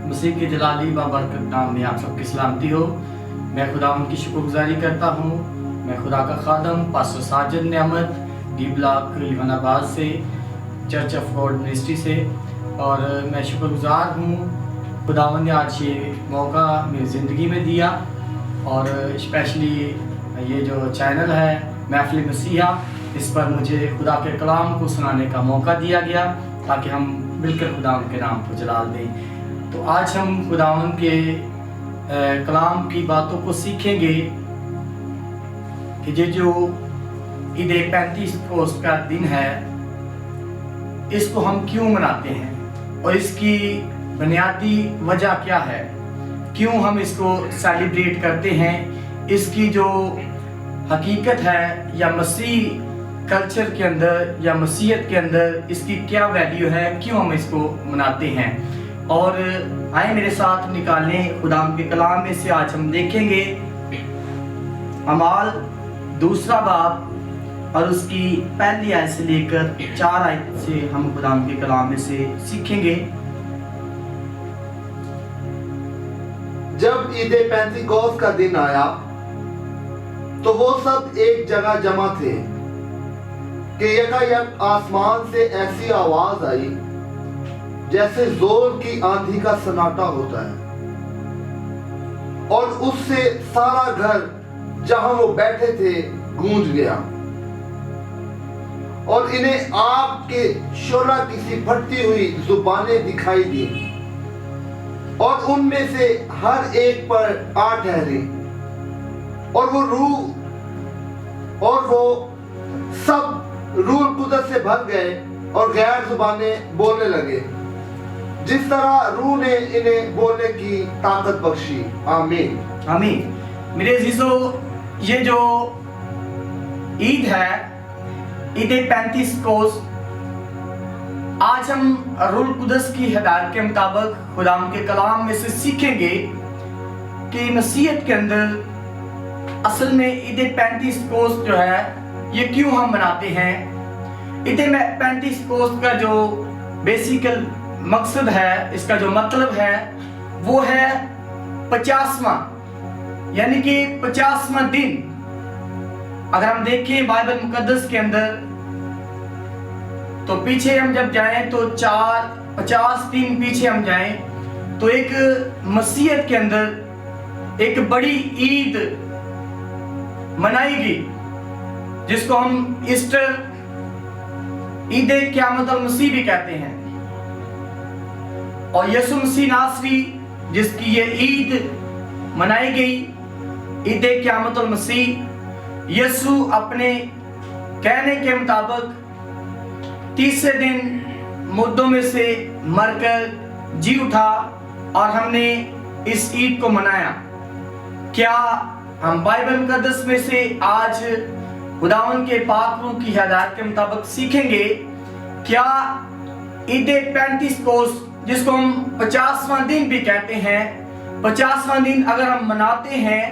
मसीह के जलाली व बरकत नाम में आप सबकी सलामती हो। मैं खुदा की शुक्रगुजारी करता हूँ। मैं खुदा का खादम पास्टर साजिद नेमत डी ब्लॉक लिवानाबाद से, चर्च ऑफ गॉड मिनिस्ट्री से, और मैं शुक्रगुजार हूँ खुदावंद ने आज ये मौका मेरी ज़िंदगी में दिया, और स्पेशली ये जो चैनल है महफिल मसीहा, इस पर मुझे खुदा के कलाम को सुनाने का मौका दिया गया ताकि हम मिलकर खुदावंद के नाम को जलाल दें। तो आज हम खुदावंद के कलाम की बातों को सीखेंगे कि ये जो ईद 35 कोस का दिन है, इसको हम क्यों मनाते हैं और इसकी बुनियादी वजह क्या है, क्यों हम इसको सेलिब्रेट करते हैं, इसकी जो हकीकत है या मसीह कल्चर के अंदर या मसीहत के अंदर इसकी क्या वैल्यू है, क्यों हम इसको मनाते हैं। और आए मेरे साथ निकालें खुदाम के कलाम में से। आज हम देखेंगे अमाल 2 बाब और उसकी पहली आयत से लेकर 4 आयत से हम खुदाम के कलाम में से सीखेंगे। जब ईद पेंतिकोस्त का दिन आया तो वो सब एक जगह जमा थे कि यकायक आसमान से ऐसी आवाज आई जैसे जोर की आंधी का सन्नाटा होता है, और उससे सारा घर जहां वो बैठे थे गूंज गया, और इन्हें आग के शोला की सी फटती हुई जुबानें दिखाई दी, और उनमें से हर एक पर आ ठहरी, और वो सब रूह कुदरत से भर गए और गैर जुबानें बोलने लगे जिस तरह रूह ने इन्हें बोलने की ताकत बख्शी। आमीन आमीन। मेरे अजीजों, ये जो ईद है, ईद 35 कोस, आज हम रूह कुदस की हिदायत के मुताबिक खुदाम के कलाम में से सीखेंगे कि मसीहत के अंदर असल में ईद 35 कोस जो है ये क्यों हम मनाते हैं। ईद 35 कोस का जो बेसिकल मकसद है, इसका जो मतलब है वो है 50वां, यानी कि 50वां दिन। अगर हम देखें बाइबल मुकद्दस के अंदर तो पीछे हम जब जाएं तो 50 दिन पीछे हम जाएं तो एक मसीहत के अंदर एक बड़ी ईद मनाएगी जिसको हम ईस्टर, ईद क़यामत अल मसीह भी कहते हैं। और यीशु मसीह नासरी जिसकी ये ईद मनाई गई, ईद क़यामत अल मसीह, यीशु अपने कहने के मुताबिक 30 दिन मुर्दों में से मरकर जी उठा, और हमने इस ईद को मनाया। क्या हम बाइबल मुकद्दस में से आज खुदावंद के पाक रूह की हिदायत के मुताबिक सीखेंगे, क्या ईद 35 कोस जिसको हम 50वां दिन भी कहते हैं, 50वां दिन अगर हम मनाते हैं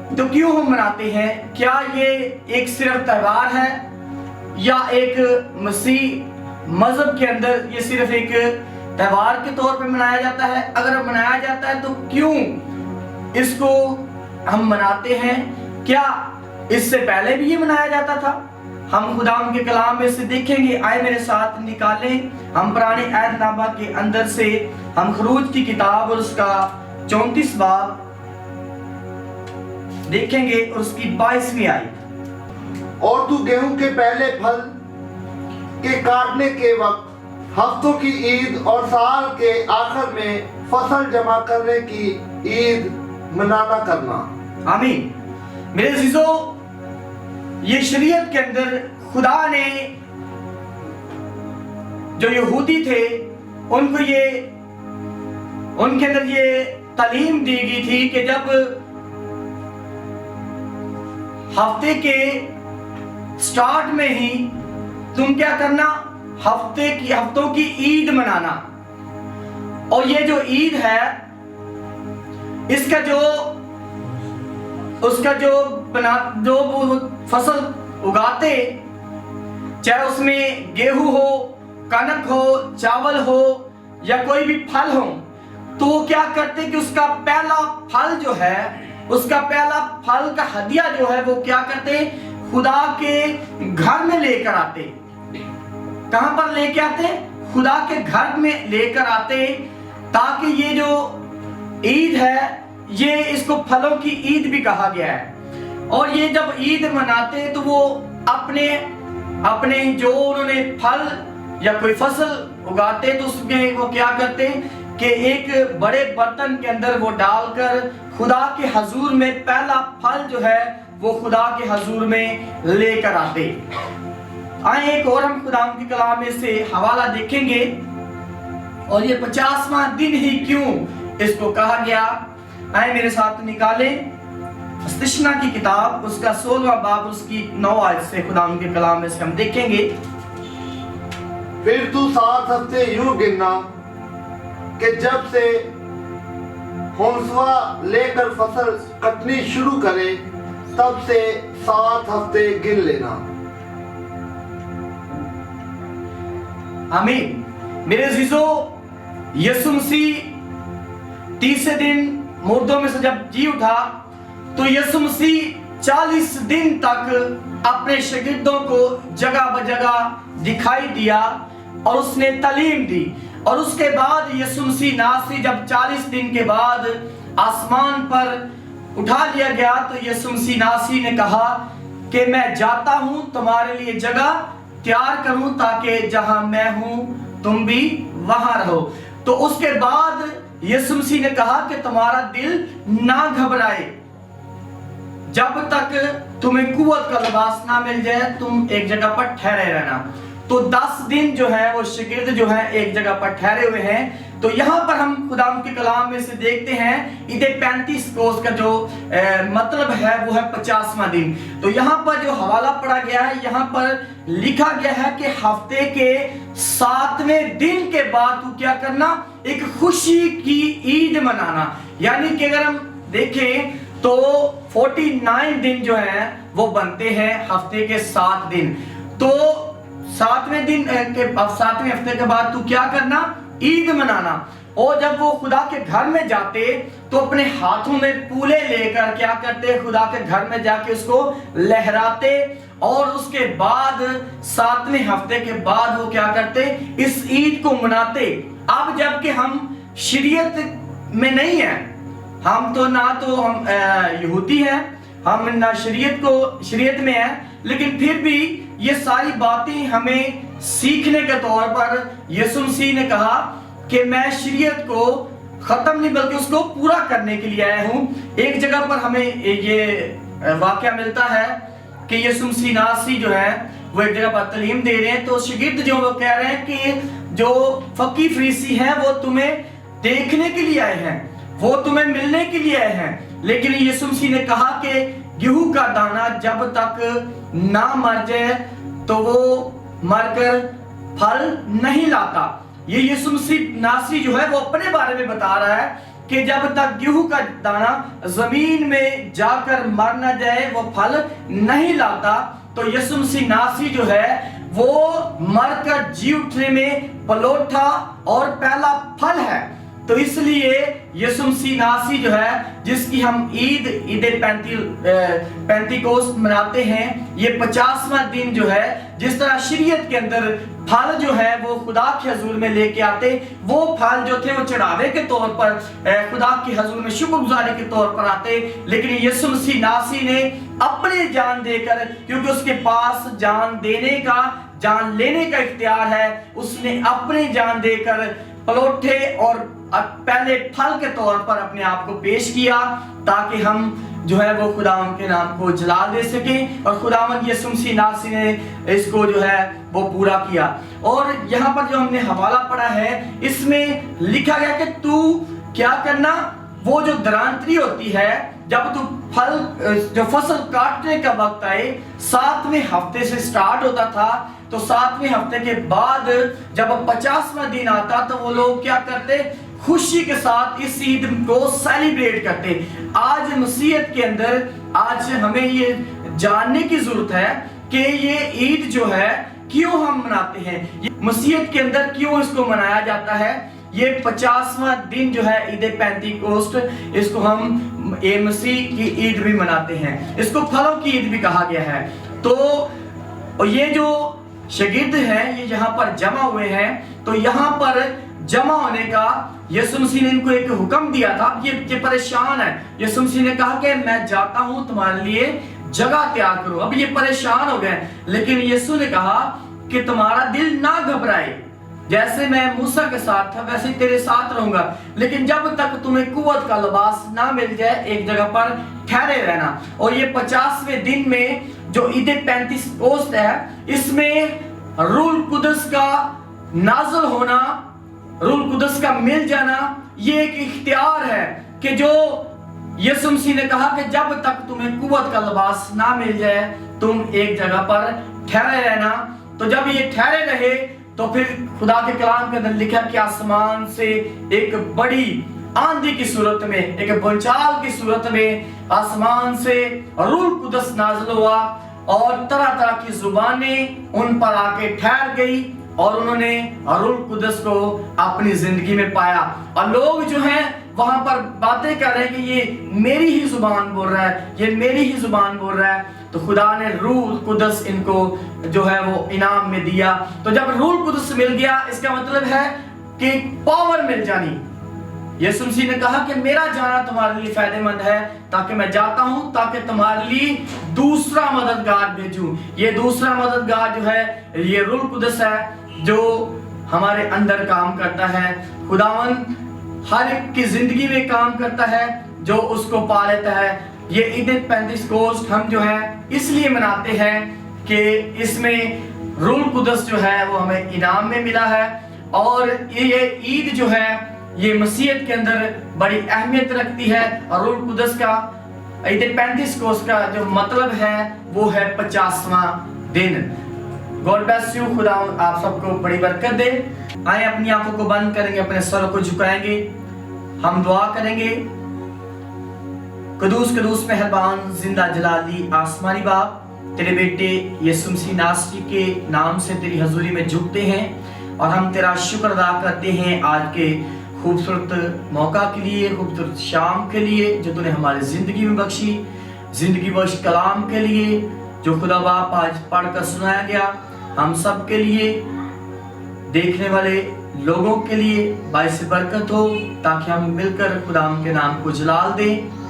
तो क्यों हम मनाते हैं? क्या ये एक सिर्फ त्योहार है या एक मसीह मजहब के अंदर ये सिर्फ एक त्योहार के तौर पे मनाया जाता है? अगर मनाया जाता है तो क्यों इसको हम मनाते हैं? क्या इससे पहले भी ये मनाया जाता था? हम खुदाम के कलाम में से देखेंगे। आए मेरे साथ निकालें हम पुराने अहदनामा के अंदर से हम खरूज की किताब और उसका 34 बाब देखेंगे और उसकी 22वीं आयत। और तू गेहूं के पहले फल के काटने के वक्त हफ्तों की ईद और साल के आखिर में फसल जमा करने की ईद मनाना करना। आमीन। मेरे अजीजों, ये शरीयत के अंदर खुदा ने जो यहूदी थे उनको उनके अंदर ये तालीम दी गई थी कि जब हफ्ते के स्टार्ट में ही तुम क्या करना, हफ्तों की ईद मनाना। और ये जो ईद है इसका जो फसल उगाते, चाहे उसमें गेहूं हो, कनक हो, चावल हो या कोई भी फल हो, تو وہ کیا کرتے کہ اس کا پہلا پھل جو ہے، اس کا پہلا پھل کا ہدیہ جو ہے وہ کیا کرتے، خدا کے گھر میں لے کر آتے۔ کہاں پر لے کے آتے؟ خدا کے گھر میں لے کر آتے، تاکہ یہ جو عید ہے یہ اس کو پھلوں کی عید بھی کہا گیا ہے۔ اور یہ جب عید مناتے تو وہ اپنے جو انہوں نے پھل یا کوئی فصل اگاتے تو اس میں وہ کیا کرتے کہ ایک بڑے برتن کے اندر وہ ڈال کر خدا کے حضور میں پہلا پھل جو ہے وہ خدا کے حضور میں لے کر آتے۔ آئیں ایک اور ہم خدا کی کلام میں سے حوالہ دیکھیں گے، اور یہ 50واں دن ہی کیوں اس کو کہا گیا۔ آئیں میرے ساتھ نکالیں استشنا کی کتاب، اس کا 16واں باب، اس کی 9 آیت سے خدا کے کلام میں سے ہم دیکھیں گے۔ پھر تو 7 ہفتے یوں گننا کہ جب سے ہونسوا لے کر فصل کٹنی شروع کرے تب سے 7 ہفتے گن لینا۔ آمین۔ میرے عزیزو، یسوع مسیح تیسرے دن مردوں میں سے جب جی اٹھا تو یسوع مسیح 40 دن تک اپنے شاگردوں کو جگہ بجگہ دکھائی دیا اور اس نے تعلیم دی، اور اس کے بعد یسوع مسیح ناصری جب 40 دن کے بعد آسمان پر اٹھا لیا گیا تو یسوع مسیح ناصری نے کہا کہ میں جاتا ہوں تمہارے لیے جگہ تیار کروں تاکہ جہاں میں ہوں تم بھی وہاں رہو۔ تو اس کے بعد یسوع مسیح نے کہا کہ تمہارا دل نہ گھبرائے، جب تک تمہیں قوت کا لباس نہ مل جائے تم ایک جگہ پر ٹھہرے رہنا۔ تو 10 دن جو ہے وہ شاگرد جو ہے ایک جگہ پر ٹھہرے ہوئے ہیں۔ تو یہاں پر ہم خدا کے کلام میں سے دیکھتے ہیں عید 35 کوس کا جو مطلب ہے وہ ہے 50واں دن۔ تو یہاں پر جو حوالہ پڑھا گیا ہے، یہاں پر لکھا گیا ہے کہ ہفتے کے 7ویں دن کے بعد تو کیا کرنا، ایک خوشی کی عید منانا۔ یعنی کہ اگر ہم دیکھیں تو 49 دن جو ہیں وہ بنتے ہیں ہفتے کے 7 دن۔ تو 7ویں ہفتے کے بعد تو کیا کرنا، عید منانا۔ اور جب وہ خدا کے گھر میں جاتے تو اپنے ہاتھوں میں پولے لے کر کیا کرتے، خدا کے گھر میں جا کے اس کو لہراتے، اور اس کے بعد 7ویں ہفتے کے بعد وہ کیا کرتے، اس عید کو مناتے۔ اب جب کہ ہم شریعت میں نہیں ہیں، ہم یہودی ہیں، ہم نہ شریعت میں ہیں، لیکن پھر بھی یہ ساری باتیں ہمیں سیکھنے کے طور پر یسوع مسیح نے کہا کہ میں شریعت کو ختم نہیں بلکہ اس کو پورا کرنے کے لیے آیا ہوں۔ ایک جگہ پر ہمیں یہ واقعہ ملتا ہے کہ یسوع مسیح ناصری جو ہے وہ ایک جگہ پر تعلیم دے رہے ہیں، تو شاگرد جو وہ کہہ رہے ہیں کہ جو فقی فریسی ہیں وہ تمہیں دیکھنے کے لیے آئے ہیں، وہ تمہیں ملنے کے لیے آئے ہیں، لیکن یسوع مسیح نے کہا کہ گیہوں کا دانہ جب تک نہ مر جائے تو وہ مر کر پھل نہیں لاتا۔ یہ یسوع مسیح ناصری جو ہے وہ اپنے بارے میں بتا رہا ہے کہ جب تک گیہوں کا دانہ زمین میں جا کر مر نہ جائے وہ پھل نہیں لاتا۔ تو یسوع مسیح ناصری جو ہے وہ مر کر جی اٹھنے میں پلوٹا اور پہلا پھل ہے۔ تو اس لیے یسوع مسیح ناصری جو ہے جس کی ہم عید 35 مناتے ہیں، یہ 50واں دن جو ہے، جس طرح شریعت کے اندر پھل جو ہے وہ خدا کے حضور میں لے کے آتے، وہ پھل جو تھے وہ چڑھاوے کے طور پر خدا کے حضور میں شکر گزاری کے طور پر آتے، لیکن یسوع مسیح ناصری نے اپنی جان دے کر، کیونکہ اس کے پاس جان دینے کا جان لینے کا اختیار ہے، اس نے اپنی جان دے کر پلوٹے اور پہلے پھل کے طور پر اپنے آپ کو پیش کیا تاکہ ہم جو ہے وہ خداوند کے نام کو جلال دے سکیں، اور خداوند یسوع مسیح ناصری نے اس کو جو ہے وہ پورا کیا۔ اور یہاں پر جو ہم نے حوالہ پڑھا ہے اس میں لکھا گیا کہ تو کیا کرنا، وہ جو درانتری ہوتی ہے، جب تو جو فصل کاٹنے کا وقت آئے 7ویں ہفتے سے سٹارٹ ہوتا تھا، تو 7ویں ہفتے کے بعد جب 50واں دن آتا تو وہ لوگ کیا کرتے، خوشی کے ساتھ اس عید کو سیلیبریٹ کرتے۔ آج مسیحیت کے اندر آج ہمیں یہ جاننے کی ضرورت ہے کہ یہ عید جو ہے کیوں ہم مناتے ہیں، مسیحیت کے اندر کیوں اس کو منایا جاتا ہے۔ ये 50वां दिन जो है ईद पेंतिकोस्त, इसको हम ये मसीह की ईद भी मनाते हैं, इसको फलों की ईद भी कहा गया है। तो ये जो शागिर्द हैं, ये यहाँ पर जमा हुए हैं, तो यहाँ पर जमा होने का यीशु मसीह ने इनको एक हुक्म दिया था। ये परेशान है, यीशु मसीह ने कहा कि मैं जाता हूँ तुम्हारे लिए जगह तैयार करो। अब ये परेशान हो गए, लेकिन यीशु ने कहा कि तुम्हारा दिल ना घबराए, जैसे मैं मूसा के साथ था वैसे तेरे साथ रहूंगा, लेकिन जब तक तुम्हें कुव्वत का लिबास ना मिल जाए एक जगह पर ठहरे रहना। और ये 50वें दिन में जो ईद पेंतिकोस्त है, इसमें रूह कुदस का नाज़िल होना, रूह कुदस का मिल जाना, ये एक इख्तियार है कि जो यीशु मसीह ने कहा कि जब तक तुम्हें कुव्वत का लिबास ना मिल जाए तुम एक जगह पर ठहरे रहना। तो जब ये ठहरे रहे तो फिर खुदा के कलाम के अंदर लिखा कि आसमान से एक बड़ी आंधी की सूरत में, एक भूचाल की सूरत में आसमान से रूह कुदस नाज़िल हुआ और तरह तरह की जुबानें उन पर आके ठहर गई और उन्होंने रूह कुदस को अपनी जिंदगी में पाया। और लोग जो हैं वहां पर बातें कर रहे हैं कि ये मेरी ही जुबान बोल रहा है, ये मेरी ही जुबान बोल रहा है। तो खुदा ने रूह कुदस इनको जो है वो इनाम में दिया। तो जब रूह कुदस मिल गया, इसका मतलब है कि पावर मिल जानी। यीशु मसीह ने कहा कि मेरा जाना तुम्हारे लिए फायदेमंद है, ताकि मैं जाता हूं ताकि तुम्हारे लिए दूसरा मददगार भेजूं। ये दूसरा मददगार जो है ये रूह कुदस है जो हमारे अंदर काम करता है। खुदावंद हर एक की जिंदगी में काम करता है जो उसको पा लेता है। ये ईद पेंतिकोस्त हम जो है इसलिए मनाते हैं कि इसमें रूह कुदस जो है वो हमें इनाम में मिला है। और ये ईद जो है ये मसीहत के अंदर बड़ी अहमियत रखती है। और रूह कुदस का ईद पेंतिकोस्त का जो मतलब है वो है 50वां दिन। God bless you. खुदा आप सबको बड़ी बरकत दे। आए अपनी आंखों को बंद करेंगे, अपने सर को झुकाएंगे, हम दुआ करेंगे। कदूस कदूस मेहरबान जिंदा जलाली आसमानी बाप, तेरे बेटे यीशु मसीह नासरी के नाम से तेरी हजूरी में झुकते हैं और हम तेरा शुक्र अदा करते हैं आज के खूबसूरत मौका के लिए, खूबसूरत शाम के लिए जो तूने हमारी जिंदगी में बख्शी, जिंदगी बख्श कलाम के लिए जो खुदा बाप आज पढ़कर सुनाया गया, हम सब के लिए, देखने वाले लोगों के लिए बाइस बरकत हो, ताकि हम मिलकर खुदा के नाम को जलाल दें।